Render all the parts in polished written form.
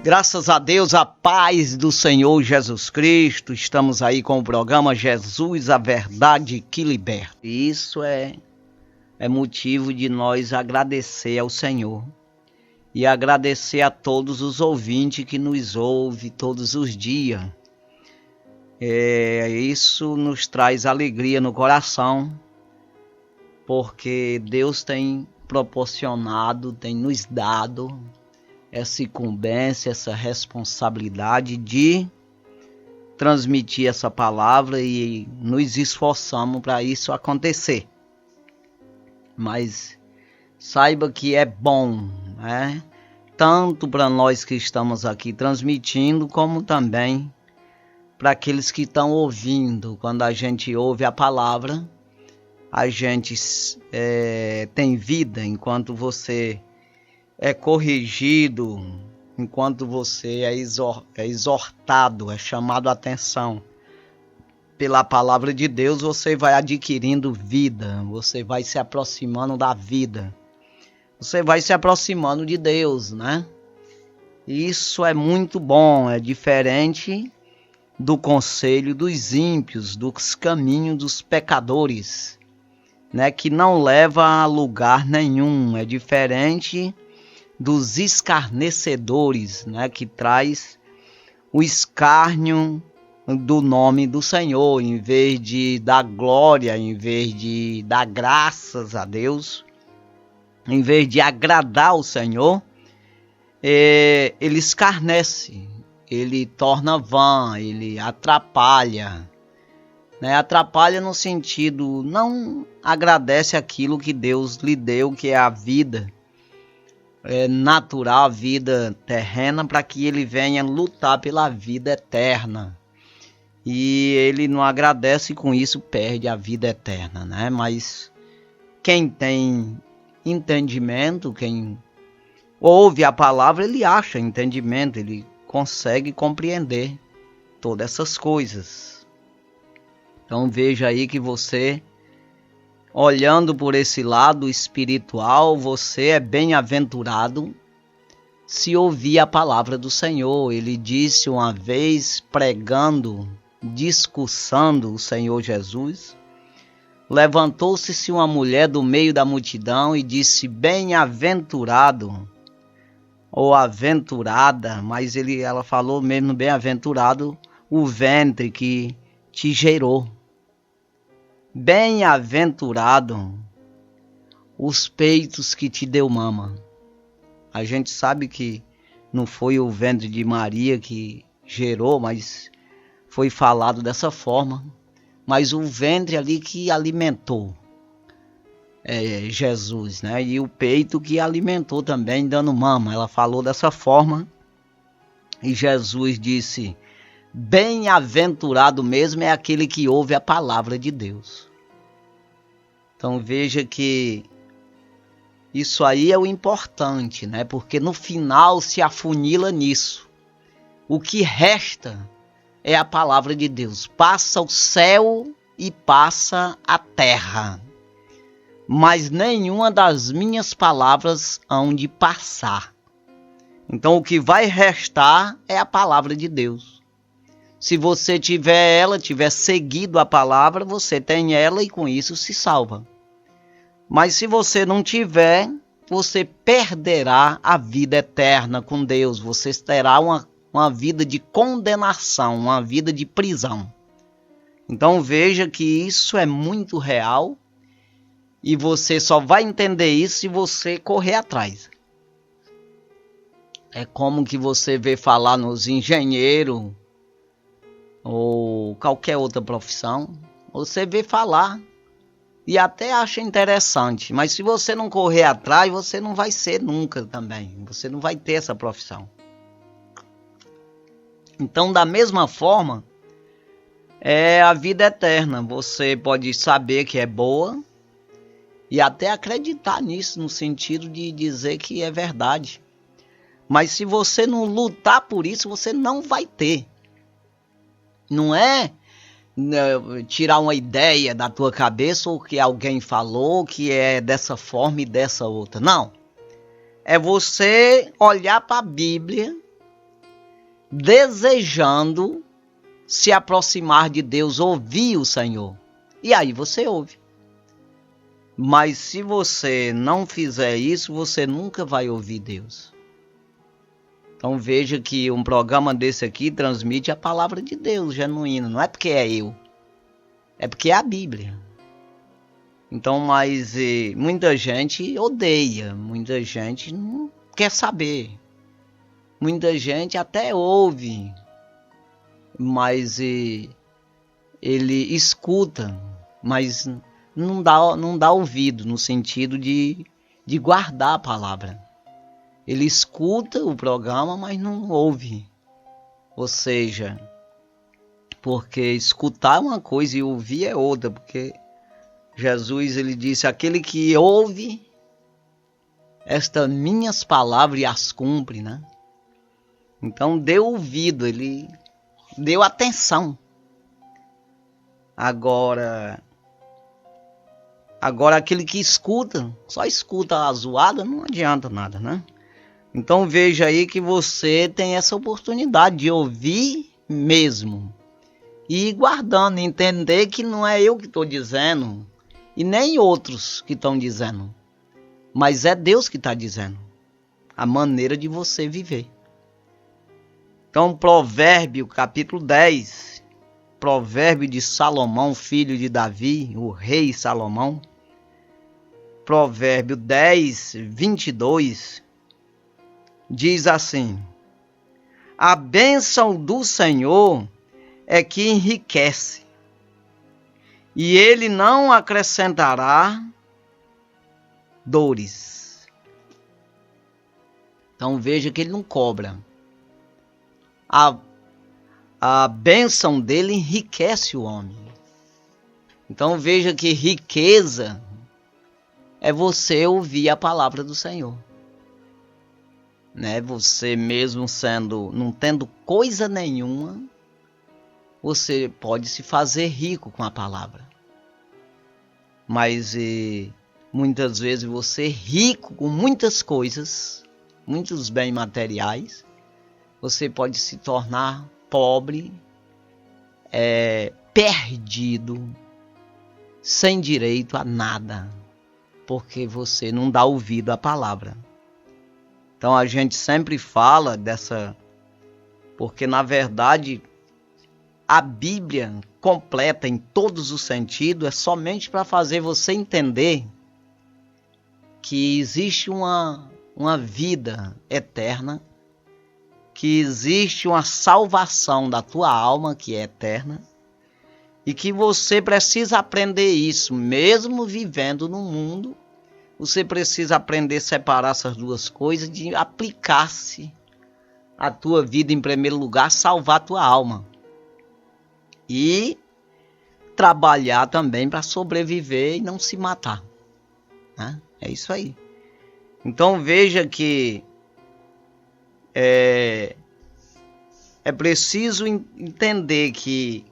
Graças a Deus, a paz do Senhor Jesus Cristo. Estamos aí com o programa Jesus, a Verdade que Liberta. E isso é motivo de nós agradecer ao Senhor. E agradecer a todos os ouvintes que nos ouvem todos os dias. Isso nos traz alegria no coração, porque Deus tem proporcionado, tem nos dado essa incumbência, essa responsabilidade de transmitir essa palavra e nos esforçamos para isso acontecer. Mas saiba que é bom, né? Tanto para nós que estamos aqui transmitindo, como também para aqueles que estão ouvindo. Quando a gente ouve a palavra, a gente tem vida enquanto você é corrigido, enquanto você é exortado, é chamado a atenção pela palavra de Deus. Você vai adquirindo vida, você vai se aproximando da vida, você vai se aproximando de Deus, né? Isso é muito bom, é diferente do conselho dos ímpios, dos caminhos dos pecadores, né? Que não leva a lugar nenhum, é diferente dos escarnecedores, né, que traz o escárnio do nome do Senhor, em vez de dar glória, em vez de dar graças a Deus, em vez de agradar o Senhor, ele escarnece, ele torna vã, ele atrapalha, né? Atrapalha no sentido, não agradece aquilo que Deus lhe deu, que é a vida natural, a vida terrena, para que ele venha lutar pela vida eterna. E ele não agradece, e com isso perde a vida eterna, né? Mas quem tem entendimento, quem ouve a palavra, ele acha entendimento, ele consegue compreender todas essas coisas. Então veja aí que você, olhando por esse lado espiritual, você é bem-aventurado se ouvir a palavra do Senhor. Ele disse uma vez, pregando, discursando o Senhor Jesus, levantou-se uma mulher do meio da multidão e disse: bem-aventurado, ou aventurada, mas ela falou mesmo bem-aventurado, o ventre que te gerou. Bem-aventurado os peitos que te deu mama. A gente sabe que não foi o ventre de Maria que gerou, mas foi falado dessa forma. Mas o ventre ali que alimentou Jesus, né? E o peito que alimentou também, dando mama. Ela falou dessa forma. E Jesus disse: bem-aventurado mesmo é aquele que ouve a palavra de Deus. Então veja que isso aí é o importante, né? Porque no final se afunila nisso. O que resta é a palavra de Deus. Passa o céu e passa a terra, mas nenhuma das minhas palavras hão de passar. Então o que vai restar é a palavra de Deus. Se você tiver seguido a palavra, você tem ela e com isso se salva. Mas se você não tiver, você perderá a vida eterna com Deus. Você terá uma vida de condenação, uma vida de prisão. Então veja que isso é muito real e você só vai entender isso se você correr atrás. É como que você vê falar nos engenheiros, ou qualquer outra profissão, você vê falar e até acha interessante, mas se você não correr atrás, você não vai ser nunca também, você não vai ter essa profissão. Então, da mesma forma, é a vida eterna. Você pode saber que é boa e até acreditar nisso, no sentido de dizer que é verdade, mas se você não lutar por isso, você não vai ter. Não é tirar uma ideia da tua cabeça ou que alguém falou que é dessa forma e dessa outra. Não. É você olhar para a Bíblia desejando se aproximar de Deus, ouvir o Senhor. E aí você ouve. Mas se você não fizer isso, você nunca vai ouvir Deus. Então veja que um programa desse aqui transmite a palavra de Deus genuína. Não é porque é eu, é porque é a Bíblia. Então, mas muita gente odeia, muita gente não quer saber. Muita gente até ouve, mas ele escuta, mas não dá ouvido no sentido de guardar a palavra. Ele escuta o programa, mas não ouve. Ou seja, porque escutar é uma coisa e ouvir é outra, porque Jesus ele disse, aquele que ouve estas minhas palavras e as cumpre, né? Então deu ouvido, ele deu atenção. Agora aquele que escuta, só escuta a zoada, não adianta nada, né? Então veja aí que você tem essa oportunidade de ouvir mesmo. E ir guardando, entender que não é eu que estou dizendo, e nem outros que estão dizendo. Mas é Deus que está dizendo. A maneira de você viver. Então, Provérbio, capítulo 10. Provérbio de Salomão, filho de Davi, o rei Salomão. Provérbio 10, 22. Diz assim: a bênção do Senhor é que enriquece, e ele não acrescentará dores. Então veja que ele não cobra. A bênção dele enriquece o homem. Então veja que riqueza é você ouvir a palavra do Senhor. Né? Você mesmo não tendo coisa nenhuma, você pode se fazer rico com a palavra. Mas muitas vezes você rico com muitas coisas, muitos bens materiais, você pode se tornar pobre, perdido, sem direito a nada, porque você não dá ouvido à palavra. Então a gente sempre fala dessa, porque na verdade a Bíblia completa em todos os sentidos é somente para fazer você entender que existe uma vida eterna, que existe uma salvação da tua alma que é eterna e que você precisa aprender isso, mesmo vivendo no mundo. Você precisa aprender a separar essas duas coisas, de aplicar-se a tua vida em primeiro lugar, salvar a tua alma. E trabalhar também para sobreviver e não se matar. Né? É isso aí. Então veja que é preciso entender que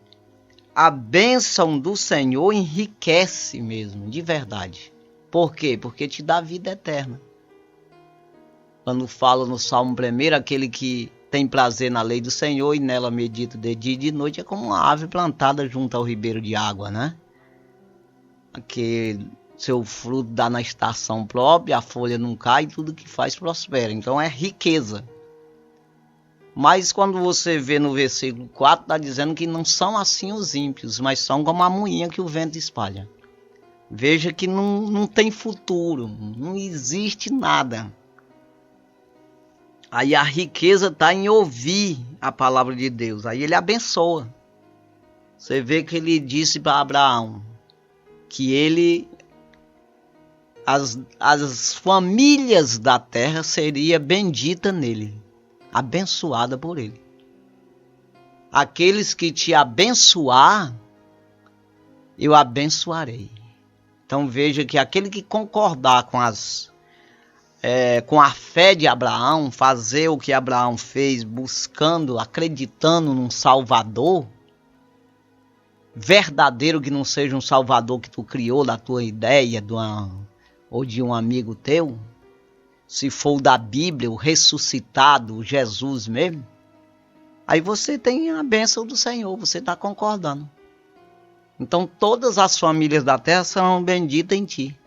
a bênção do Senhor enriquece mesmo, de verdade. Por quê? Porque te dá vida eterna. Quando fala no Salmo 1, aquele que tem prazer na lei do Senhor e nela medita de dia e de noite, é como uma árvore plantada junto ao ribeiro de água, né? Que seu fruto dá na estação própria, a folha não cai, tudo que faz prospera. Então é riqueza. Mas quando você vê no versículo 4, está dizendo que não são assim os ímpios, mas são como a moinha que o vento espalha. Veja que não tem futuro, não existe nada. Aí a riqueza está em ouvir a palavra de Deus. Aí ele abençoa. Você vê que ele disse para Abraão que as famílias da terra seriam benditas nele, abençoada por ele. Aqueles que te abençoar, eu abençoarei. Então veja que aquele que concordar com a fé de Abraão, fazer o que Abraão fez, buscando, acreditando num Salvador verdadeiro, que não seja um Salvador que tu criou da tua ideia ou de um amigo teu, se for da Bíblia, o ressuscitado, Jesus mesmo, aí você tem a bênção do Senhor, você está concordando. Então todas as famílias da terra serão benditas em ti.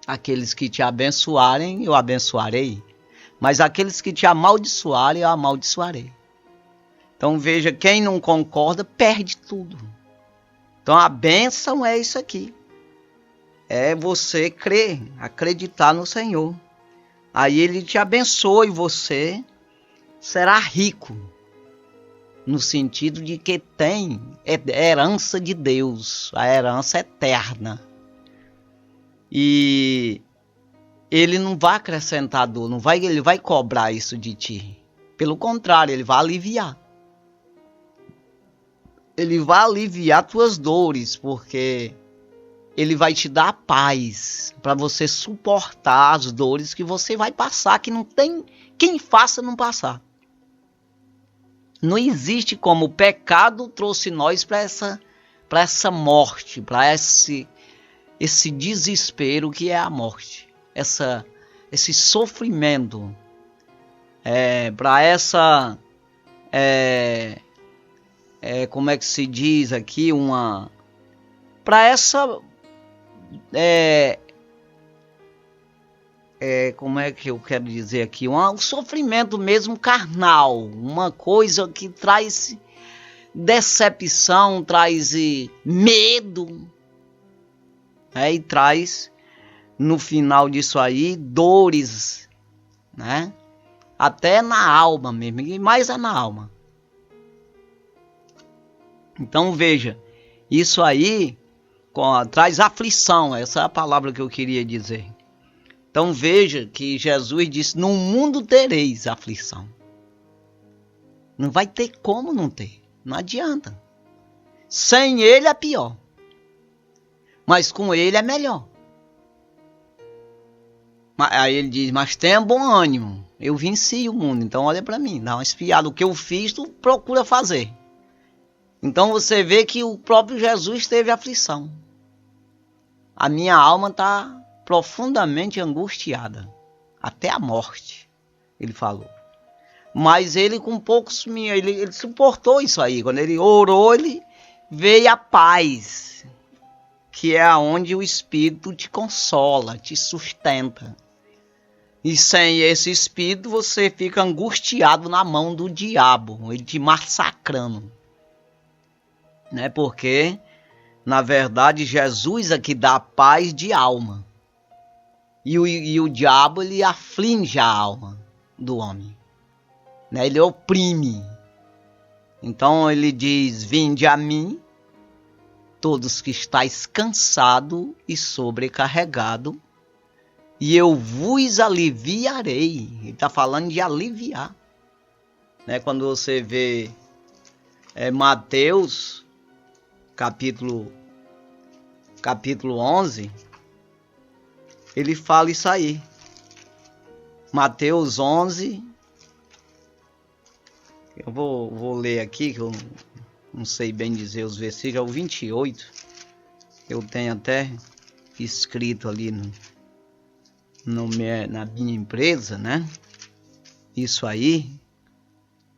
Aqueles que te abençoarem, eu abençoarei. Mas aqueles que te amaldiçoarem, eu amaldiçoarei. Então veja, quem não concorda, perde tudo. Então a bênção é isso aqui. É você crer, acreditar no Senhor. Aí ele te abençoa e você será rico. No sentido de que tem herança de Deus, a herança eterna. E ele não vai acrescentar dor, ele vai cobrar isso de ti. Pelo contrário, ele vai aliviar. Ele vai aliviar tuas dores, porque ele vai te dar paz para você suportar as dores que você vai passar, que não tem quem faça não passar. Não existe como o pecado trouxe nós para essa morte, para esse desespero que é a morte, esse sofrimento, para essa, como é que se diz aqui, para essa, como é que eu quero dizer aqui, um sofrimento mesmo carnal, uma coisa que traz decepção, traz medo, e traz no final disso aí dores, né? Até na alma mesmo, e mais é na alma. Então veja, isso aí traz aflição, essa é a palavra que eu queria dizer. Então veja que Jesus disse, no mundo tereis aflição. Não vai ter como não ter, não adianta. Sem ele é pior, mas com ele é melhor. Aí ele diz, mas tenha bom ânimo, eu venci o mundo, então olha para mim, dá uma espiada, o que eu fiz tu procura fazer. Então você vê que o próprio Jesus teve aflição. A minha alma está profundamente angustiada, até a morte, ele falou. Mas ele com poucos, ele suportou isso aí. Quando ele orou, ele veio a paz, que é aonde o Espírito te consola, te sustenta. E sem esse Espírito você fica angustiado na mão do diabo, ele te massacrando. Né? Porque, na verdade, Jesus é que dá paz de alma. E o diabo, ele aflige a alma do homem. Né? Ele oprime. Então ele diz, vinde a mim, todos que estáis cansados e sobrecarregados, e eu vos aliviarei. Ele está falando de aliviar. Né? Quando você vê Mateus, capítulo 11, ele fala isso aí. Mateus 11, eu vou ler aqui, que eu não sei bem dizer os versículos, é o 28, eu tenho até escrito ali na minha empresa, né? Isso aí,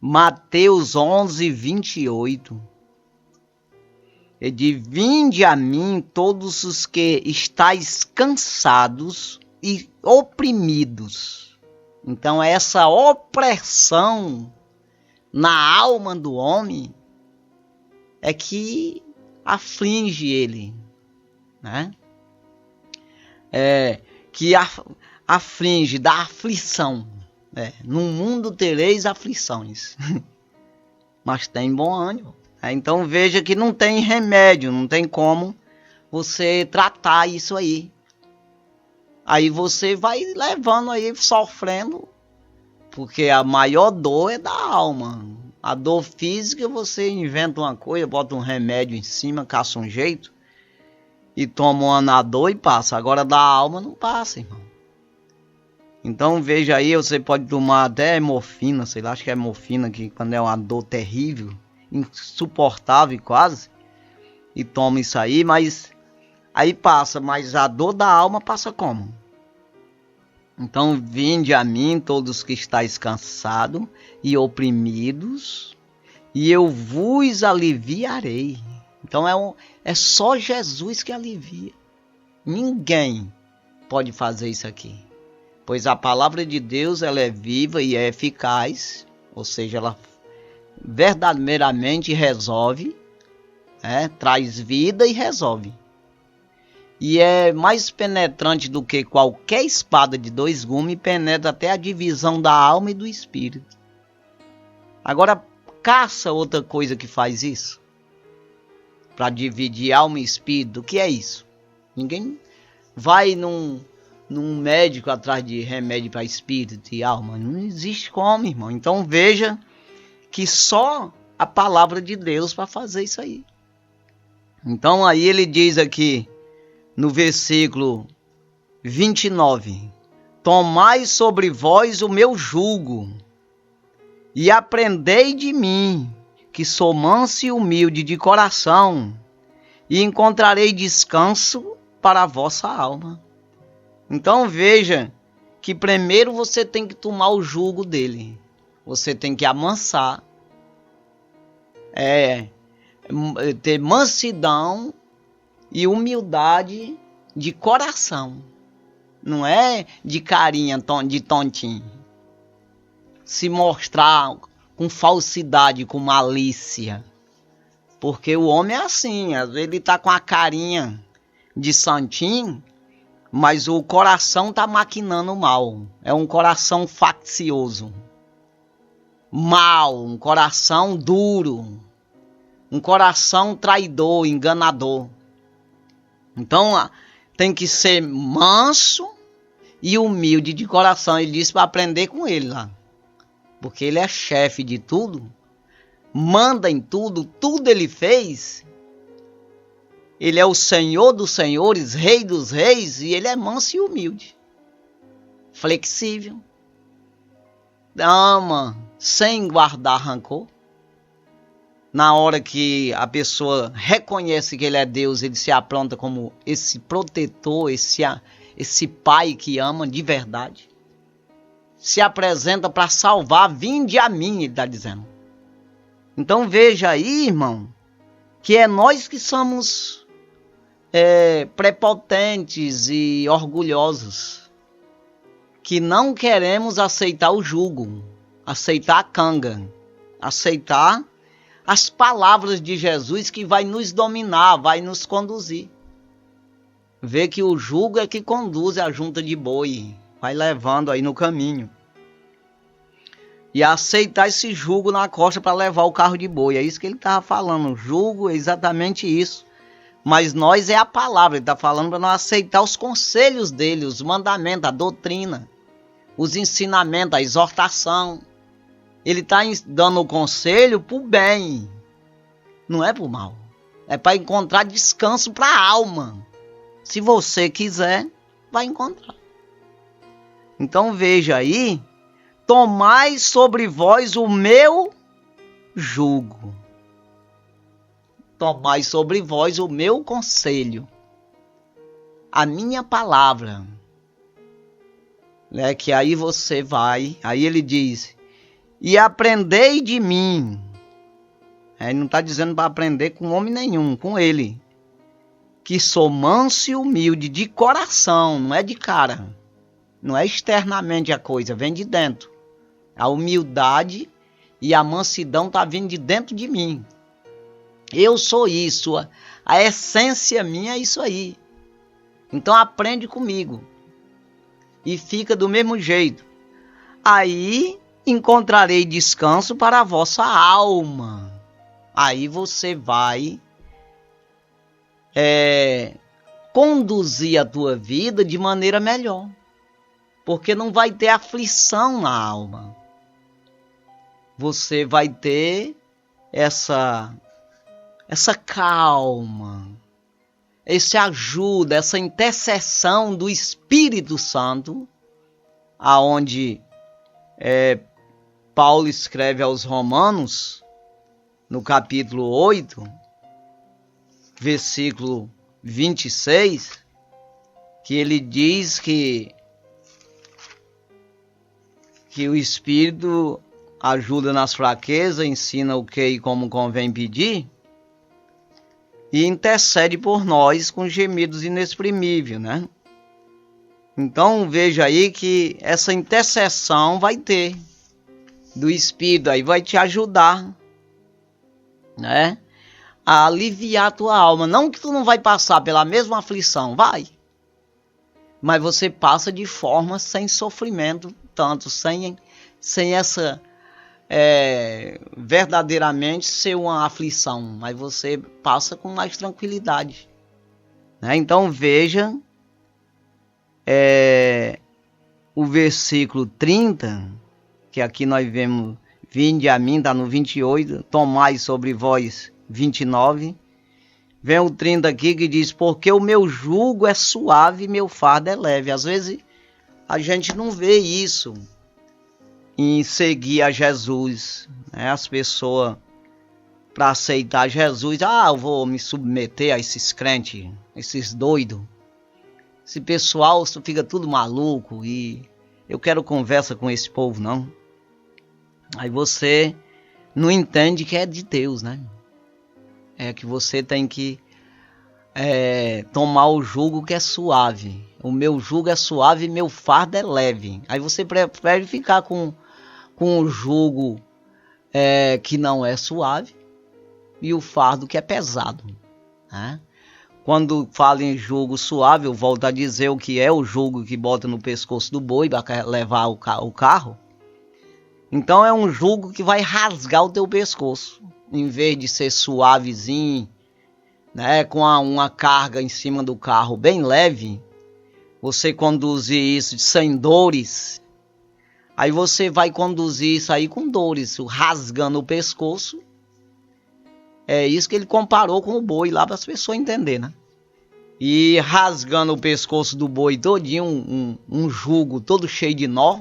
Mateus 11, 28. Ele diz, vinde a mim todos os que estáis cansados e oprimidos. Então essa opressão na alma do homem é que aflige ele, né? Que aflige, dá aflição. No mundo tereis aflições, mas tem bom ânimo. Então veja que não tem remédio, não tem como você tratar isso aí. Aí você vai levando aí, sofrendo, porque a maior dor é da alma. A dor física você inventa uma coisa, bota um remédio em cima, caça um jeito e toma um anador e passa. Agora da alma não passa, irmão. Então veja aí, você pode tomar até morfina, sei lá, acho que é morfina, que quando é uma dor terrível, insuportável quase, e toma isso aí, mas aí passa, mas a dor da alma passa como? Então, vinde a mim todos que estáis cansados e oprimidos, e eu vos aliviarei. Então é só Jesus que alivia. Ninguém pode fazer isso aqui. Pois a palavra de Deus, ela é viva e é eficaz, ou seja, ela verdadeiramente resolve, traz vida e resolve. E é mais penetrante do que qualquer espada de 2 gumes, penetra até a divisão da alma e do espírito. Agora, caça outra coisa que faz isso, para dividir alma e espírito. O que é isso? Ninguém vai num médico atrás de remédio para espírito e alma. Não existe como, irmão. Então veja que só a palavra de Deus para fazer isso aí. Então aí ele diz aqui no versículo 29: tomai sobre vós o meu jugo e aprendei de mim, que sou manso e humilde de coração, e encontrarei descanso para a vossa alma. Então veja que primeiro você tem que tomar o jugo dele. Você tem que amansar. Ter mansidão e humildade de coração. Não é de carinha, de tontinho. Se mostrar com falsidade, com malícia. Porque o homem é assim, às vezes ele tá com a carinha de santinho, mas o coração tá maquinando mal. É um coração faccioso. Mal, um coração duro. Um coração traidor, enganador. Então tem que ser manso e humilde de coração. Ele disse para aprender com ele lá. Porque ele é chefe de tudo. Manda em tudo, tudo ele fez. Ele é o Senhor dos senhores, Rei dos reis, e ele é manso e humilde. Flexível. Ama sem guardar rancor. Na hora que a pessoa reconhece que ele é Deus, ele se apronta como esse protetor, esse pai que ama de verdade. Se apresenta para salvar, vinde a mim, ele está dizendo. Então veja aí, irmão, que é nós que somos prepotentes e orgulhosos, que não queremos aceitar o jugo, aceitar a canga, aceitar as palavras de Jesus que vai nos dominar, vai nos conduzir. Vê que o jugo é que conduz a junta de boi, vai levando aí no caminho. E aceitar esse jugo na costa para levar o carro de boi. É isso que ele estava falando. O jugo é exatamente isso. Mas nós é a palavra. Ele está falando para nós aceitar os conselhos dele, os mandamentos, a doutrina, os ensinamentos, a exortação. Ele está dando o conselho para o bem. Não é para o mal. É para encontrar descanso para a alma. Se você quiser, vai encontrar. Então veja aí. Tomai sobre vós o meu jugo. Tomai sobre vós o meu conselho. A minha palavra. Que aí você vai. Aí ele diz. E aprendei de mim. Ele não está dizendo para aprender com homem nenhum. Com ele. Que sou manso e humilde de coração. Não é de cara. Não é externamente a coisa. Vem de dentro. A humildade e a mansidão está vindo de dentro de mim. Eu sou isso. A essência minha é isso aí. Então aprende comigo. E fica do mesmo jeito. Aí encontrarei descanso para a vossa alma. Aí você vai conduzir a tua vida de maneira melhor. Porque não vai ter aflição na alma. Você vai ter essa calma, essa ajuda, essa intercessão do Espírito Santo, aonde Paulo escreve aos Romanos, no capítulo 8, versículo 26, que ele diz que que o Espírito ajuda nas fraquezas, ensina o que e como convém pedir, e intercede por nós com gemidos inexprimíveis, né? Então veja aí que essa intercessão vai ter do Espírito, aí vai te ajudar, né, a aliviar a tua alma. Não que tu não vai passar pela mesma aflição, vai, mas você passa de forma sem sofrimento, tanto sem essa verdadeiramente ser uma aflição, mas você passa com mais tranquilidade, né? Então veja o versículo 30, que aqui nós vemos: vinde a mim, está no 28, tomai sobre vós, 29. Vem o 30 aqui que diz: porque o meu jugo é suave e meu fardo é leve. Às vezes a gente não vê isso em seguir a Jesus, né? As pessoas, para aceitar Jesus, eu vou me submeter a esses crentes, esses doidos. Esse pessoal fica tudo maluco e eu quero conversa com esse povo, não. Aí você não entende que é de Deus, né? É que você tem que tomar o jugo que é suave. O meu jugo é suave e meu fardo é leve. Aí você prefere ficar com o jugo que não é suave e o fardo que é pesado, né? Quando fala em jugo suave, eu volto a dizer o que é o jugo que bota no pescoço do boi para levar o carro. Então é um jugo que vai rasgar o teu pescoço. Em vez de ser suavezinho, né, com uma carga em cima do carro bem leve, você conduzir isso sem dores. Aí você vai conduzir isso aí com dores, rasgando o pescoço. É isso que ele comparou com o boi lá, para as pessoas entenderem, né? E rasgando o pescoço do boi todinho, um jugo todo cheio de nó,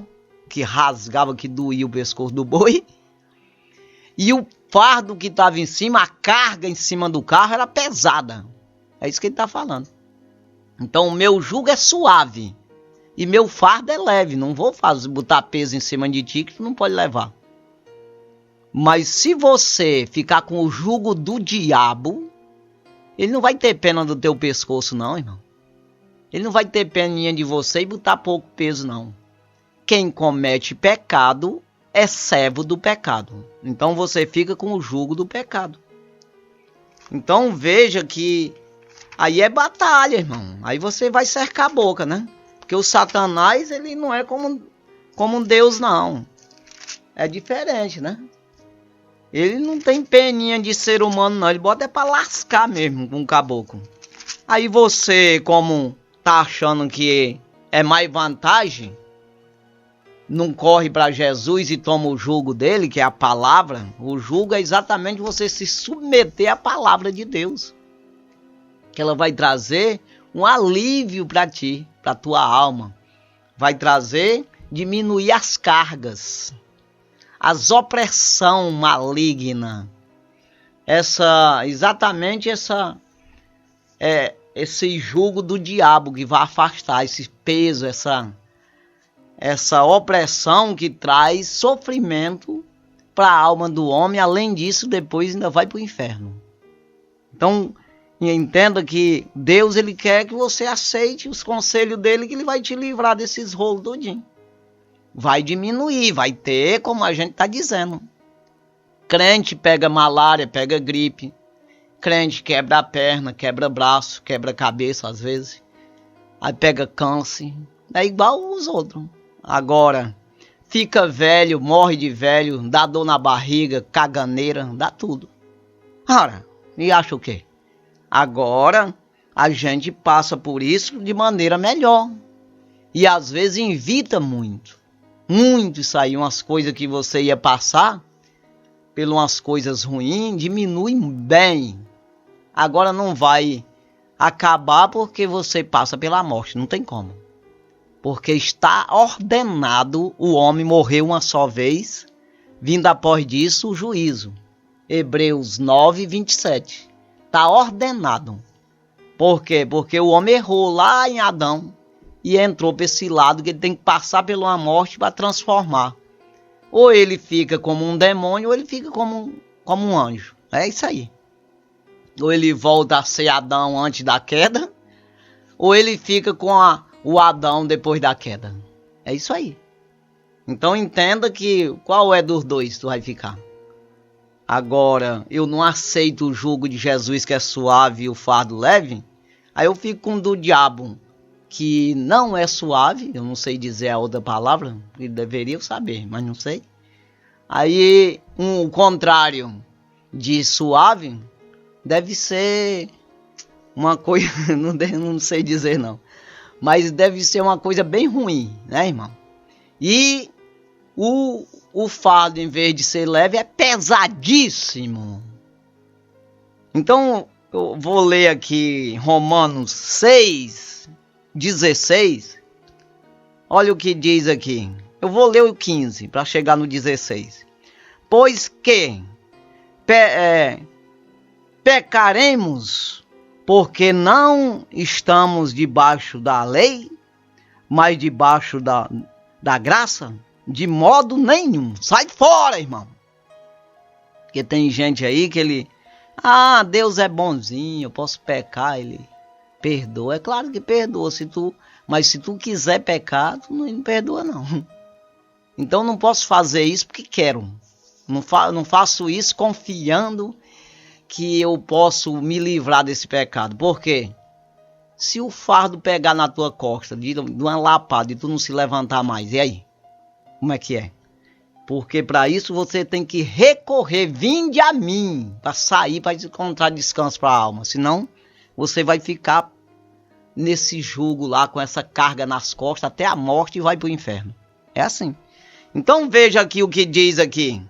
que rasgava, que doía o pescoço do boi. E o fardo que estava em cima, a carga em cima do carro era pesada. É isso que ele está falando. Então o meu jugo é suave e meu fardo é leve. Não vou botar peso em cima de ti que tu não pode levar. Mas se você ficar com o jugo do diabo, ele não vai ter pena do teu pescoço não, irmão. Ele não vai ter peninha de você e botar pouco peso não. Quem comete pecado é servo do pecado. Então você fica com o jugo do pecado. Então veja que aí é batalha, irmão. Aí você vai cercar a boca, né? Porque o Satanás, ele não é como Deus, não. É diferente, né? Ele não tem peninha de ser humano, não. Ele bota pra lascar mesmo com o caboclo. Aí você, como tá achando que é mais vantagem, não corre para Jesus e toma o jugo dele, que é a palavra. O jugo é exatamente você se submeter à palavra de Deus, que ela vai trazer um alívio para ti, para tua alma. Vai diminuir as cargas, as opressão maligna, esse jugo do diabo que vai afastar esse peso, essa opressão que traz sofrimento para a alma do homem. Além disso, depois ainda vai para o inferno. Então, entenda que Deus, ele quer que você aceite os conselhos dele, que ele vai te livrar desses rolos todinho. Vai diminuir, vai ter, como a gente está dizendo. Crente pega malária, pega gripe. Crente quebra a perna, quebra braço, quebra a cabeça às vezes. Aí pega câncer. É igual os outros. Agora, fica velho, morre de velho, dá dor na barriga, caganeira, dá tudo. Ora, e acha o quê? Agora, a gente passa por isso de maneira melhor. E às vezes evita muito. Isso aí, umas coisas que você ia passar, pelas umas coisas ruins, diminui bem. Agora não vai acabar porque você passa pela morte, não tem como. Porque está ordenado o homem morrer uma só vez, vindo após disso o juízo. Hebreus 9, 27. Está ordenado. Por quê? Porque o homem errou lá em Adão e entrou para esse lado que ele tem que passar pela morte para transformar Ou ele fica como um demônio, ou ele fica como um anjo. É isso aí. Ou ele volta a ser Adão antes da queda, ou ele fica com o Adão depois da queda. É isso aí. Então entenda que qual é dos dois tu vai ficar. Agora, eu não aceito o jugo de Jesus que é suave e o fardo leve. Aí eu fico com o do diabo, que não é suave. Eu não sei dizer a outra palavra, que deveria saber, mas não sei. Aí, o contrário de suave deve ser uma coisa, não sei dizer não. Mas deve ser uma coisa bem ruim, né, irmão? E o fardo, em vez de ser leve, é pesadíssimo. Então, eu vou ler aqui Romanos 6:16. Olha o que diz aqui. Eu vou ler o 15 para chegar no 16. Pois que pecaremos porque não estamos debaixo da lei, mas debaixo da graça? De modo nenhum. Sai fora, irmão. Porque tem gente aí que Deus é bonzinho, eu posso pecar, ele perdoa. É claro que perdoa, mas se tu quiser pecar, tu não perdoa não. Então não posso fazer isso porque quero. Não faço isso confiando que eu posso me livrar desse pecado. Por quê? Se o fardo pegar na tua costa de uma lapada e tu não se levantar mais, e aí? Como é que é? Porque para isso você tem que recorrer, vinde a mim, para sair, para encontrar descanso para a alma. Senão você vai ficar nesse jugo lá, com essa carga nas costas, até a morte, e vai para o inferno. É assim. Então veja aqui o que diz aqui.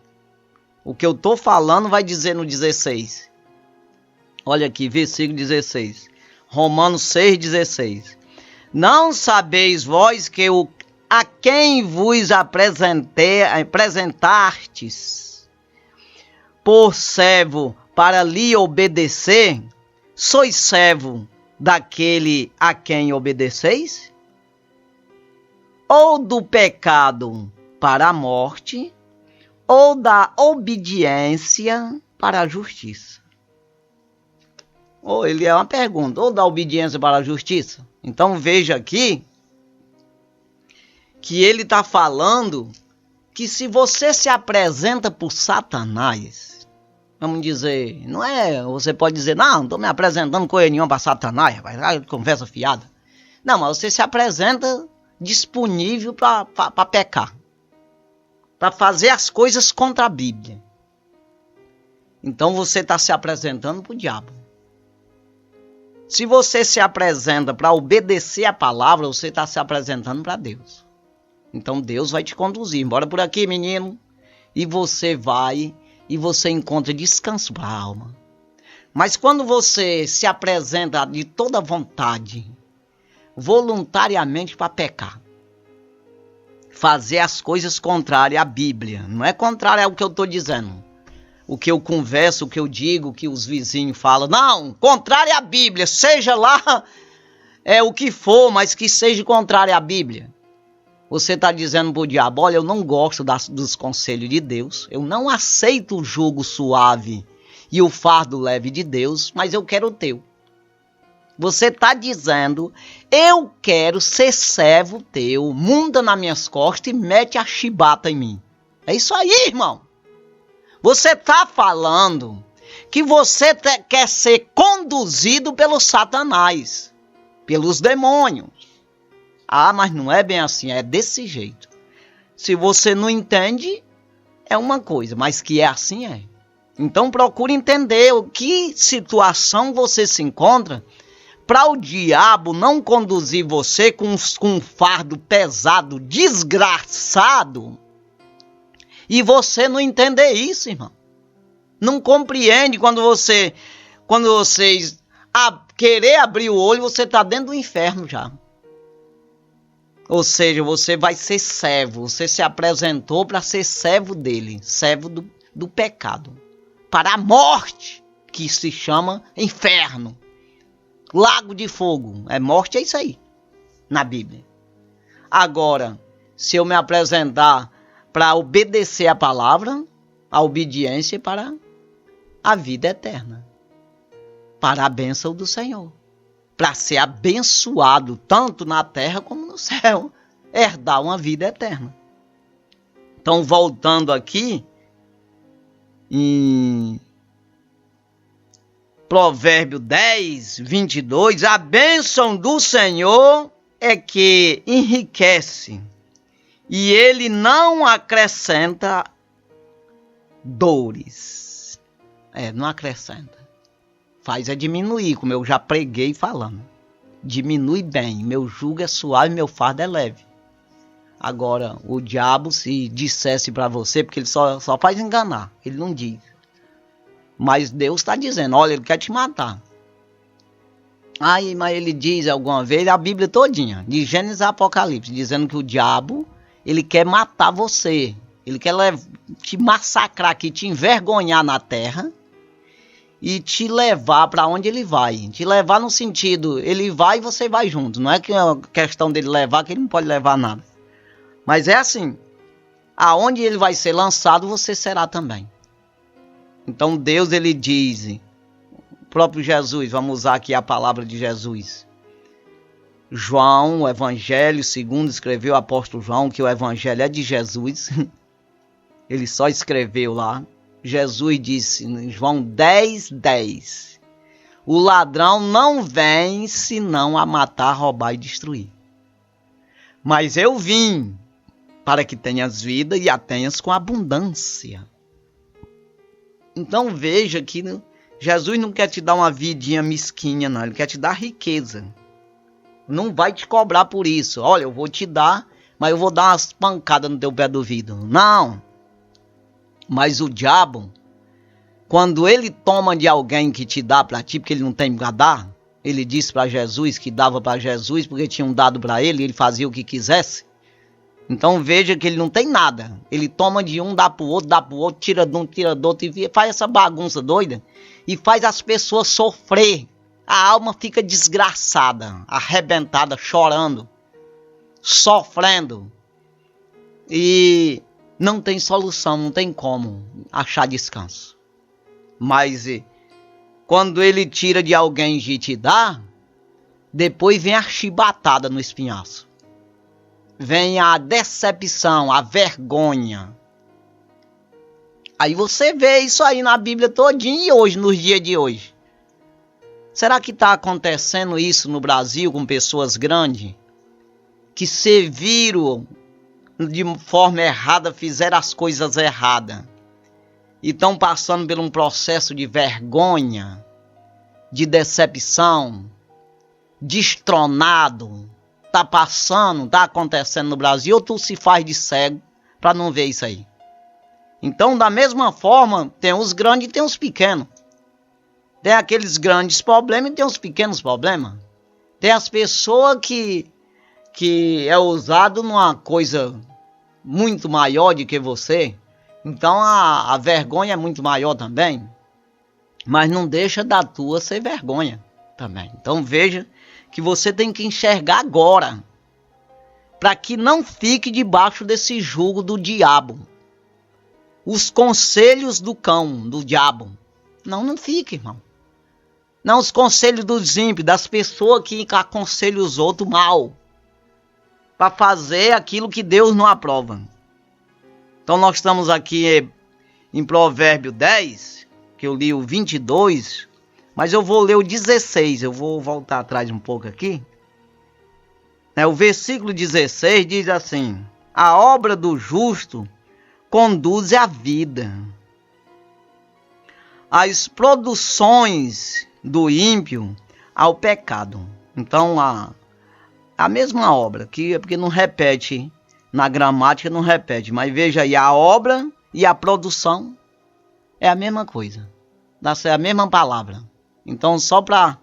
O que eu estou falando vai dizer no 16. Olha aqui, versículo 16. Romanos 6:16. Não sabeis vós que a quem vos apresentastes por servo para lhe obedecer, sois servo daquele a quem obedeceis? Ou do pecado para a morte, ou da obediência para a justiça? Ou ele é uma pergunta, ou da obediência para a justiça? Então veja aqui que ele está falando que se você se apresenta por Satanás, vamos dizer, não é, você pode dizer, não estou me apresentando coisa nenhuma para Satanás, rapaz, conversa fiada. Não, mas você se apresenta disponível para pecar, para fazer as coisas contra a Bíblia. Então você está se apresentando para o diabo. Se você se apresenta para obedecer a palavra, você está se apresentando para Deus. Então Deus vai te conduzir. Bora por aqui, menino. E você vai e você encontra descanso para a alma. Mas quando você se apresenta de toda vontade, voluntariamente para pecar, fazer as coisas contrárias à Bíblia, não é contrário ao que eu estou dizendo, o que eu converso, o que eu digo, o que os vizinhos falam, não, contrário à Bíblia, seja lá o que for, mas que seja contrário à Bíblia. Você está dizendo para o diabo, olha, eu não gosto dos conselhos de Deus, eu não aceito o jugo suave e o fardo leve de Deus, mas eu quero o teu. Você está dizendo, eu quero ser servo teu, monta nas minhas costas e mete a chibata em mim. É isso aí, irmão. Você está falando que você quer ser conduzido pelo Satanás, pelos demônios. Ah, mas não é bem assim, é desse jeito. Se você não entende, é uma coisa, mas que é assim é. Então procure entender o que situação você se encontra para o diabo não conduzir você com um fardo pesado, desgraçado, e você não entender isso, irmão. Não compreende quando vocês querer abrir o olho, você está dentro do inferno já. Ou seja, você vai ser servo. Você se apresentou para ser servo dele. Servo do pecado. Para a morte, que se chama inferno. Lago de fogo. Morte é isso aí. Na Bíblia. Agora, se eu me apresentar para obedecer a palavra, a obediência para a vida eterna, para a bênção do Senhor, para ser abençoado tanto na terra como no céu, herdar uma vida eterna. Então, voltando aqui, em Provérbio 10, 22, a bênção do Senhor é que enriquece, e ele não acrescenta dores. Não acrescenta. Faz diminuir, como eu já preguei falando. Diminui bem, meu jugo é suave, meu fardo é leve. Agora, o diabo, se dissesse para você, porque ele só faz enganar, ele não diz. Mas Deus está dizendo, olha, ele quer te matar. Aí, mas ele diz alguma vez, a Bíblia todinha, de Gênesis a Apocalipse, dizendo que o diabo, ele quer matar você. Ele quer te massacrar aqui, te envergonhar na terra e te levar para onde ele vai. Te levar no sentido, ele vai e você vai junto. Não é que é uma questão dele levar, que ele não pode levar nada. Mas é assim, aonde ele vai ser lançado, você será também. Então Deus, ele diz, o próprio Jesus, vamos usar aqui a palavra de Jesus. João, o Evangelho segundo escreveu o apóstolo João, que o Evangelho é de Jesus. Ele só escreveu lá. Jesus disse em João 10, 10. O ladrão não vem senão a matar, roubar e destruir. Mas eu vim para que tenhas vida e a tenhas com abundância. Então veja que Jesus não quer te dar uma vidinha mesquinha, não. Ele quer te dar riqueza. Não vai te cobrar por isso. Olha, eu vou te dar, mas eu vou dar umas pancadas no teu pé do vidro. Não. Mas o diabo, quando ele toma de alguém que te dá para ti, porque ele não tem para dar, ele disse para Jesus que dava para Jesus porque tinham dado para ele e ele fazia o que quisesse. Então veja que ele não tem nada. Ele toma de um, dá para o outro, tira de um, tira do outro e faz essa bagunça doida e faz as pessoas sofrer. A alma fica desgraçada, arrebentada, chorando, sofrendo. E não tem solução, não tem como achar descanso. Mas quando ele tira de alguém e te dá, depois vem a chibatada no espinhaço. Vem a decepção, a vergonha. Aí você vê isso aí na Bíblia todinha e hoje, nos dias de hoje. Será que está acontecendo isso no Brasil com pessoas grandes? Que serviram de forma errada, fizeram as coisas erradas. E estão passando por um processo de vergonha, de decepção, destronado. Está passando, está acontecendo no Brasil, ou tu se faz de cego para não ver isso aí. Então, da mesma forma, tem os grandes e tem os pequenos. Tem aqueles grandes problemas e tem os pequenos problemas. Tem as pessoas que é usado numa coisa muito maior do que você. Então, a vergonha é muito maior também. Mas não deixa da tua ser vergonha também. Então, veja que você tem que enxergar agora, para que não fique debaixo desse jugo do diabo. Os conselhos do cão, do diabo. Não fique, irmão. Não, os conselhos dos ímpios, das pessoas que aconselham os outros mal, para fazer aquilo que Deus não aprova. Então nós estamos aqui em Provérbio 10, que eu li o 22, mas eu vou ler o 16, eu vou voltar atrás um pouco aqui. O versículo 16 diz assim: a obra do justo conduz à vida. As produções do ímpio ao pecado. Então a mesma obra, porque não repete, na gramática não repete, mas veja aí, a obra e a produção é a mesma coisa, é a mesma palavra. Então, só para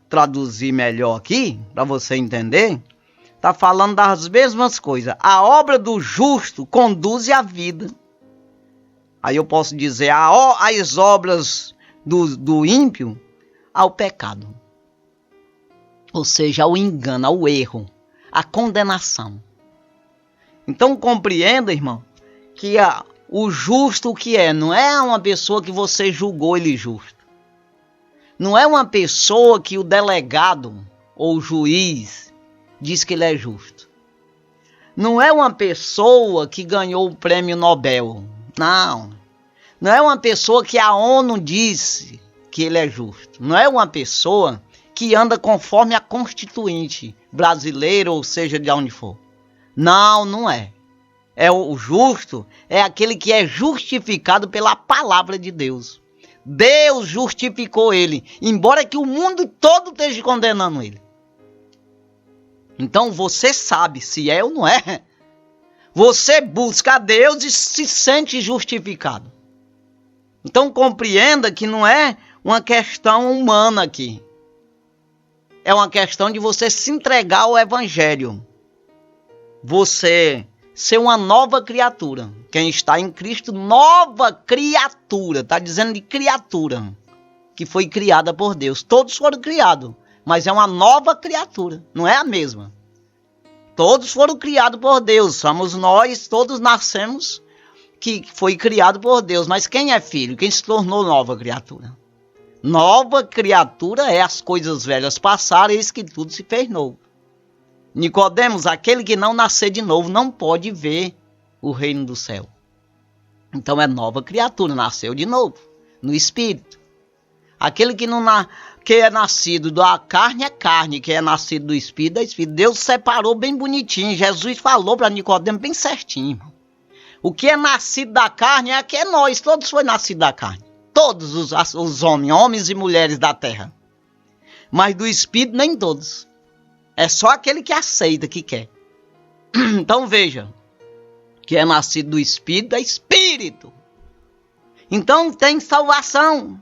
traduzir melhor aqui, para você entender, está falando das mesmas coisas. A obra do justo conduz à vida. Aí eu posso dizer, as obras do ímpio ao pecado. Ou seja, ao engano, ao erro, à condenação. Então compreenda, irmão, que o justo o que é? Não é uma pessoa que você julgou ele justo. Não é uma pessoa que o delegado ou o juiz diz que ele é justo. Não é uma pessoa que ganhou o prêmio Nobel. Não. Não é uma pessoa que a ONU disse que ele é justo. Não é uma pessoa que anda conforme a Constituinte brasileira, ou seja, de onde for. Não, não é. O justo é aquele que é justificado pela palavra de Deus. Deus justificou ele, embora que o mundo todo esteja condenando ele. Então você sabe se é ou não é. Você busca a Deus e se sente justificado. Então compreenda que não é uma questão humana aqui. É uma questão de você se entregar ao Evangelho. Você ser uma nova criatura. Quem está em Cristo, nova criatura. Está dizendo de criatura. Que foi criada por Deus. Todos foram criados. Mas é uma nova criatura. Não é a mesma. Todos foram criados por Deus. Somos nós, todos nascemos que foi criado por Deus. Mas quem é filho? Quem se tornou nova criatura? Nova criatura é as coisas velhas passaram, eis que tudo se fez novo. Nicodemos, aquele que não nascer de novo, não pode ver o reino do céu. Então é nova criatura, nasceu de novo, no Espírito. Aquele que que é nascido da carne é carne, que é nascido do Espírito é Espírito. Deus separou bem bonitinho, Jesus falou para Nicodemos bem certinho. O que é nascido da carne é que é nós, todos foi nascido da carne. Todos os homens e mulheres da terra. Mas do Espírito nem todos. É só aquele que aceita, que quer. Então veja, que é nascido do Espírito é Espírito. Então tem salvação.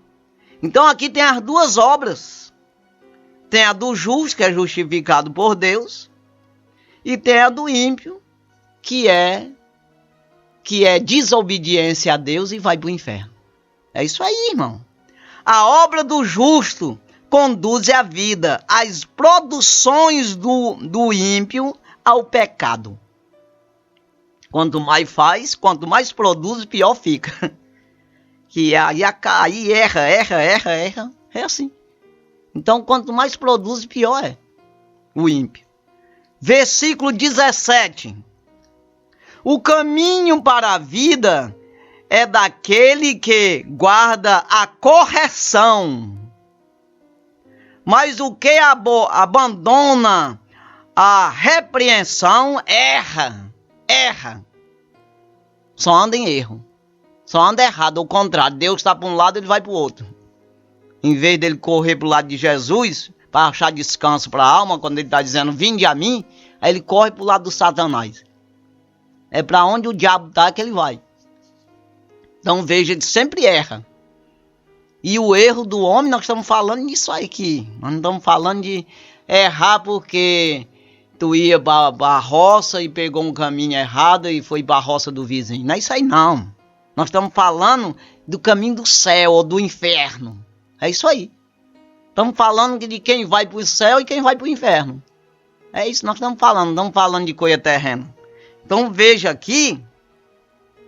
Então aqui tem as duas obras. Tem a do justo, que é justificado por Deus. E tem a do ímpio, que é desobediência a Deus e vai para o inferno. É isso aí, irmão. A obra do justo conduz a vida, as produções do ímpio ao pecado. Quanto mais faz, quanto mais produz, pior fica. Que aí erra. É assim. Então, quanto mais produz, pior é o ímpio. Versículo 17. O caminho para a vida é daquele que guarda a correção. Mas o que abandona a repreensão erra. Só anda em erro. Só anda errado. Ao contrário, Deus está para um lado, ele vai para o outro. Em vez dele correr para o lado de Jesus, para achar descanso para a alma, quando ele está dizendo, vinde a mim, aí ele corre para o lado do Satanás. É para onde o diabo está que ele vai. Então veja, ele sempre erra. E o erro do homem, nós estamos falando disso aqui. Nós não estamos falando de errar porque tu ia para a roça e pegou um caminho errado e foi para a roça do vizinho. Não é isso aí não. Nós estamos falando do caminho do céu ou do inferno. É isso aí. Estamos falando de quem vai para o céu e quem vai para o inferno. É isso que nós estamos falando. Não estamos falando de coisa terrena. Então veja aqui,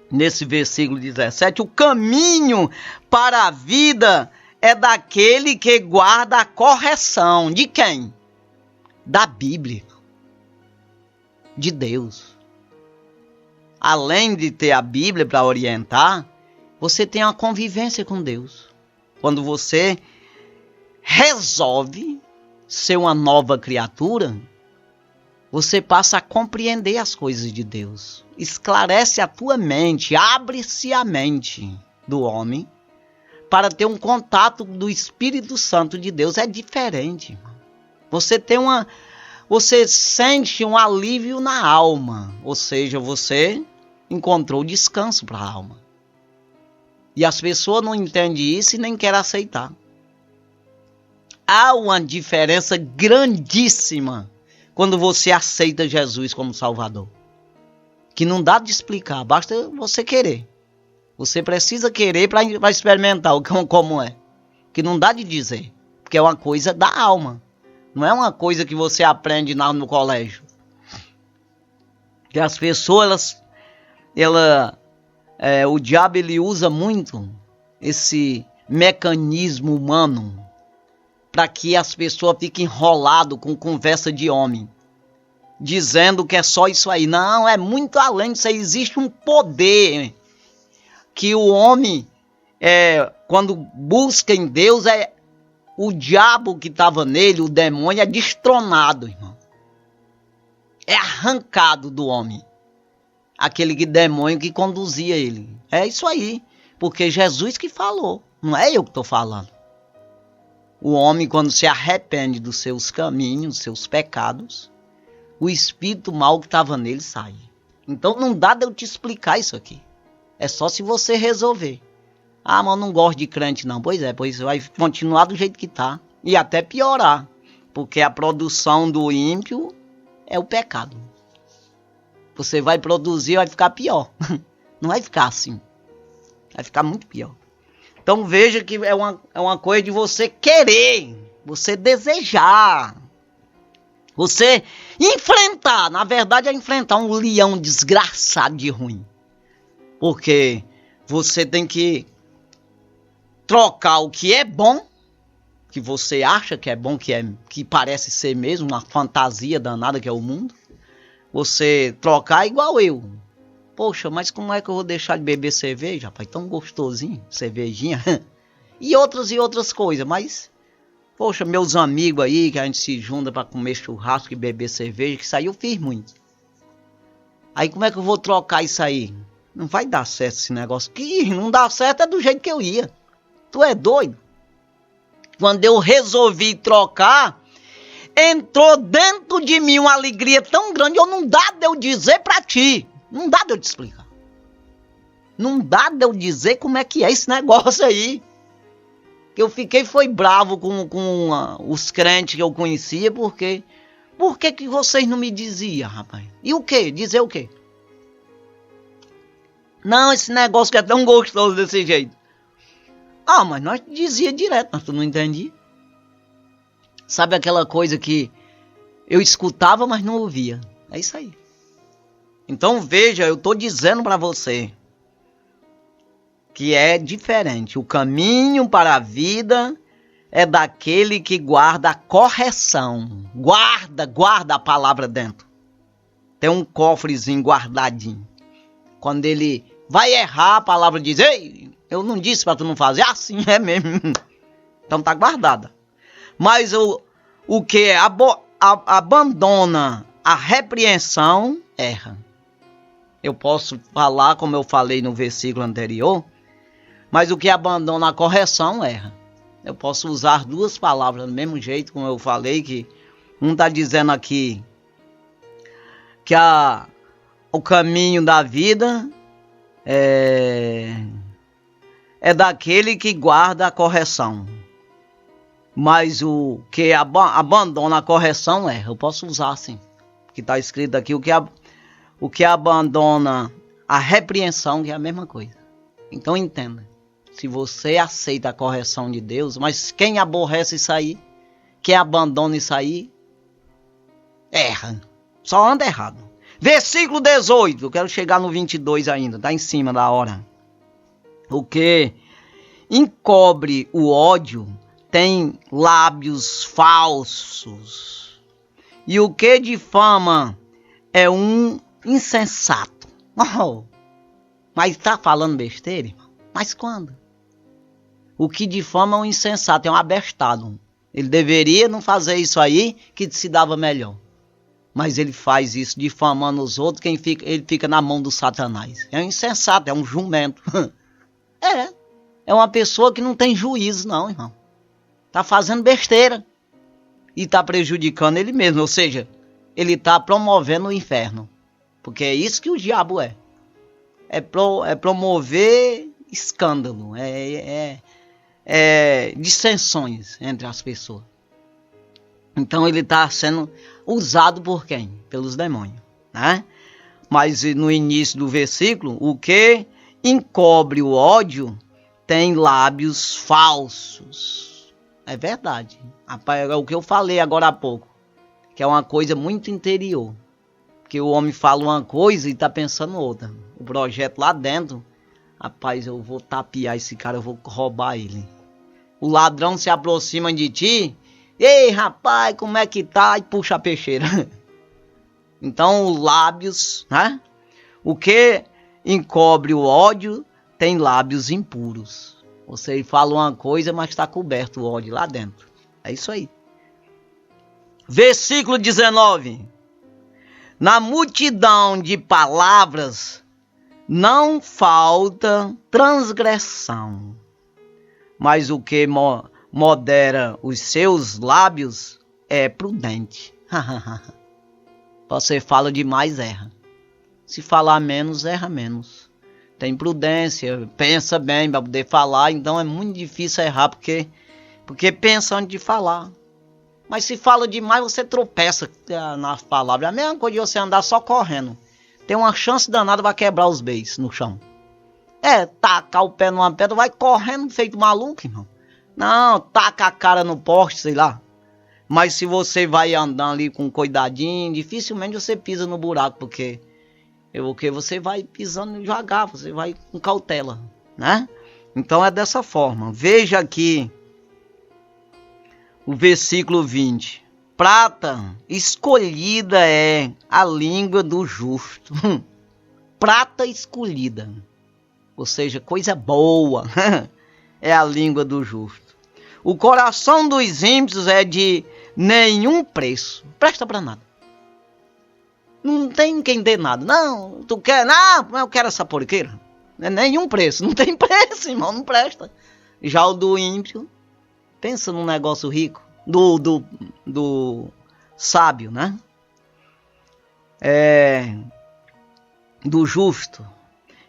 nesse versículo 17, o caminho para a vida é daquele que guarda a correção. De quem? Da Bíblia. De Deus. Além de ter a Bíblia para orientar, você tem uma convivência com Deus. Quando você resolve ser uma nova criatura, você passa a compreender as coisas de Deus. Esclarece a tua mente, abre-se a mente do homem para ter um contato do Espírito Santo de Deus. É diferente. Você sente um alívio na alma, ou seja, você encontrou descanso para a alma. E as pessoas não entendem isso e nem querem aceitar. Há uma diferença grandíssima quando você aceita Jesus como Salvador. Que não dá de explicar, basta você querer. Você precisa querer para experimentar como é. Que não dá de dizer, porque é uma coisa da alma. Não é uma coisa que você aprende no colégio. Que as pessoas, o diabo ele usa muito esse mecanismo humano para que as pessoas fiquem enroladas com conversa de homem, dizendo que é só isso aí. Não, é muito além disso aí. Existe um poder que o homem, quando busca em Deus, o diabo que estava nele, o demônio, é destronado, irmão. É arrancado do homem. Aquele demônio que conduzia ele. É isso aí. Porque Jesus que falou. Não é eu que estou falando. O homem, quando se arrepende dos seus caminhos, dos seus pecados, o espírito mau que estava nele sai. Então não dá de eu te explicar isso aqui. É só se você resolver. Ah, mas eu não gosto de crente não. Pois vai continuar do jeito que está. E até piorar. Porque a produção do ímpio é o pecado. Você vai produzir, vai ficar pior. Não vai ficar assim. Vai ficar muito pior. Então veja que é uma coisa de você querer. Você desejar. Você enfrentar. Na verdade é enfrentar um leão desgraçado de ruim. Porque você tem que trocar o que é bom, que você acha que é bom, que parece ser mesmo uma fantasia danada que é o mundo. Você trocar igual eu. Poxa, mas como é que eu vou deixar de beber cerveja, rapaz? Tão gostosinho, cervejinha. E outras coisas, mas... Poxa, meus amigos aí, que a gente se junta para comer churrasco e beber cerveja, que isso aí eu fiz muito. Aí como é que eu vou trocar isso aí? Não vai dar certo esse negócio. Que não dá certo é do jeito que eu ia. Tu é doido? Quando eu resolvi trocar, entrou dentro de mim uma alegria tão grande, não dá de eu dizer pra ti. Não dá de eu te explicar. Não dá de eu dizer como é que é esse negócio aí. Que eu foi bravo com os crentes que eu conhecia, porque... Por que vocês não me diziam, rapaz? E o quê? Dizer o quê? Não, esse negócio que é tão gostoso desse jeito. Ah, mas nós dizia direto, mas tu não entendia. Sabe aquela coisa que eu escutava, mas não ouvia? É isso aí. Então veja, eu estou dizendo para você que é diferente. O caminho para a vida é daquele que guarda a correção. Guarda a palavra dentro. Tem um cofrezinho guardadinho. Quando ele vai errar, a palavra diz: ei, eu não disse para tu não fazer. Assim é mesmo. Então tá guardada. Mas o que abandona a repreensão, erra. Eu posso falar como eu falei no versículo anterior, mas o que abandona a correção, erra. Eu posso usar duas palavras do mesmo jeito, como eu falei, que um está dizendo aqui que o caminho da vida é daquele que guarda a correção. Mas o que abandona a correção, erra. Eu posso usar assim, que está escrito aqui, o que abandona a repreensão, que é a mesma coisa. Então entenda. Se você aceita a correção de Deus, mas quem aborrece isso aí, quem abandona isso aí, erra. Só anda errado. Versículo 18, eu quero chegar no 22 ainda, está em cima da hora. O que encobre o ódio tem lábios falsos. E o que difama é um insensato. Oh, mas está falando besteira, irmão? Mas quando? O que difama é um insensato, é um abestado. Ele deveria não fazer isso aí, que se dava melhor. Mas ele faz isso, difamando os outros, ele fica na mão do Satanás. É um insensato, é um jumento. É uma pessoa que não tem juízo não, irmão. Está fazendo besteira. E está prejudicando ele mesmo, ou seja, ele está promovendo o inferno. Porque é isso que o diabo é. É promover escândalo, dissensões entre as pessoas. Então ele está sendo usado por quem? Pelos demônios, né? Mas no início do versículo, o que encobre o ódio tem lábios falsos. É verdade. É o que eu falei agora há pouco, que é uma coisa muito interior. Porque o homem fala uma coisa e tá pensando outra. O projeto lá dentro, rapaz, eu vou tapear esse cara, eu vou roubar ele. O ladrão se aproxima de ti, ei rapaz, como é que tá? E puxa a peixeira. Então os lábios, né? O que encobre o ódio tem lábios impuros. Você fala uma coisa, mas está coberto o ódio lá dentro. É isso aí. Versículo 19. Na multidão de palavras não falta transgressão, mas o que modera os seus lábios é prudente. Você fala demais, erra. Se falar menos, erra menos. Tem prudência, pensa bem para poder falar, então é muito difícil errar, porque pensa antes de falar. Mas se fala demais, você tropeça nas palavras. É a mesma coisa de você andar só correndo. Tem uma chance danada para quebrar os beiços no chão. Tacar o pé numa pedra, vai correndo feito maluco, irmão. Não, taca a cara no poste, sei lá. Mas se você vai andando ali com cuidadinho, dificilmente você pisa no buraco, porque você vai pisando devagar, você vai com cautela, né? Então é dessa forma. Veja aqui o versículo 20. Prata escolhida é a língua do justo. Prata escolhida. Ou seja, coisa boa. É a língua do justo. O coração dos ímpios é de nenhum preço. Presta para nada. Não tem quem dê nada. Não, tu quer? Não, eu quero essa porqueira. Não é nenhum preço. Não tem preço, irmão. Não presta. Já o do ímpio, pensa num negócio rico. Do sábio, né? Do justo.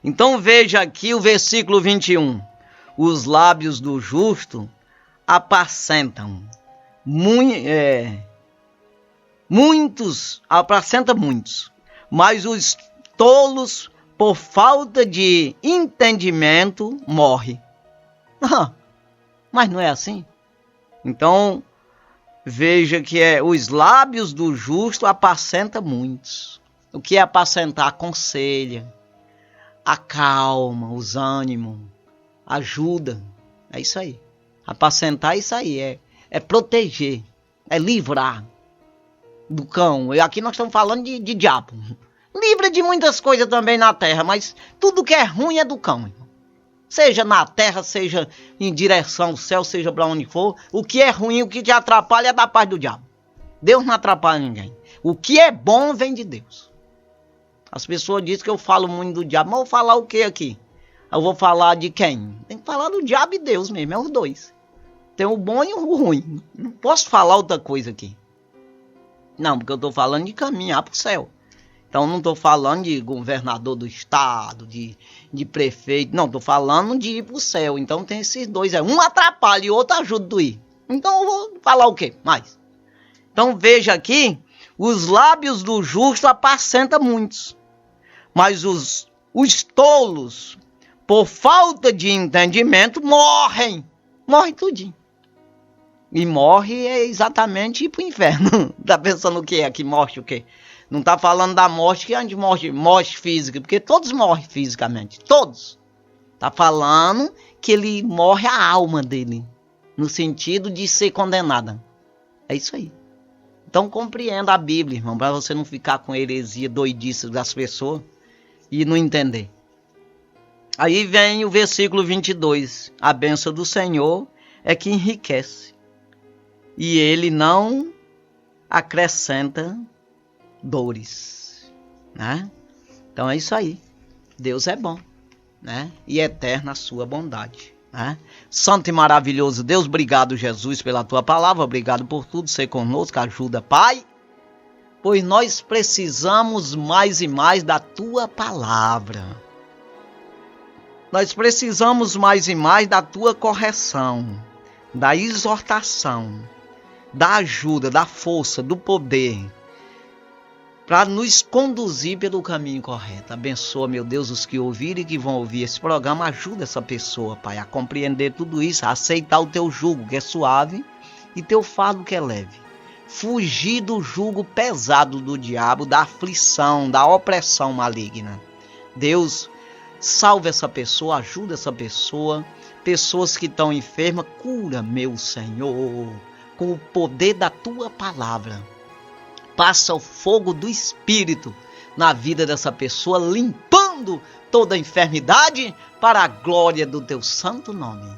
Então veja aqui o versículo 21. Os lábios do justo apacentam muitos, mas os tolos, por falta de entendimento, morrem. Mas não é assim? Então, veja que os lábios do justo apacentam muitos. O que é apacentar? Aconselha, acalma os ânimos, ajuda. É isso aí. Apacentar é isso aí, é proteger, é livrar do cão. E aqui nós estamos falando de diabo. Livra de muitas coisas também na terra, mas tudo que é ruim é do cão. Seja na terra, seja em direção ao céu, seja para onde for. O que é ruim, o que te atrapalha é da parte do diabo. Deus não atrapalha ninguém. O que é bom vem de Deus. As pessoas dizem que eu falo muito do diabo, mas eu vou falar o que aqui? Eu vou falar de quem? Tem que falar do diabo e Deus mesmo, é os dois. Tem o bom e o ruim. Não posso falar outra coisa aqui. Não, porque eu estou falando de caminhar para o céu. Então não estou falando de governador do estado, de prefeito. Não, estou falando de ir para o céu. Então tem esses dois. Um atrapalha e o outro ajuda a ir. Então eu vou falar o quê? Mais. Então veja aqui. Os lábios do justo apacentam muitos. Mas os tolos, por falta de entendimento, morrem. Morrem tudinho. E morre é exatamente ir para o inferno. Tá pensando o que é? Que morte o quê? Não tá falando da morte que a gente morte física, porque todos morrem fisicamente, todos. Tá falando que ele morre a alma dele, no sentido de ser condenada. É isso aí. Então compreenda a Bíblia, irmão, para você não ficar com heresia doidice das pessoas e não entender. Aí vem o versículo 22. A bênção do Senhor é que enriquece, e ele não acrescenta dores, né? Então é isso aí. Deus é bom, né? E eterna a sua bondade, né? Santo e maravilhoso Deus, obrigado, Jesus, pela tua palavra, obrigado por tudo, ser conosco, ajuda, Pai, pois nós precisamos mais e mais da tua palavra. Nós precisamos mais e mais da tua correção, da exortação, da ajuda, da força, do poder, para nos conduzir pelo caminho correto. Abençoa, meu Deus, os que ouvirem e que vão ouvir esse programa. Ajuda essa pessoa, Pai, a compreender tudo isso, a aceitar o teu jugo, que é suave, e teu fardo, que é leve. fugir do jugo pesado do diabo, da aflição, da opressão maligna. Deus, salve essa pessoa, ajuda essa pessoa. Pessoas que estão enfermas, cura, meu Senhor, com o poder da tua palavra. Passa o fogo do Espírito na vida dessa pessoa, limpando toda a enfermidade para a glória do teu santo nome.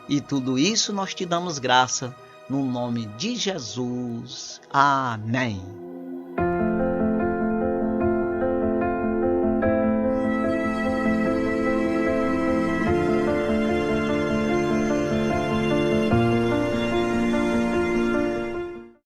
E tudo isso nós te damos graça no nome de Jesus. Amém.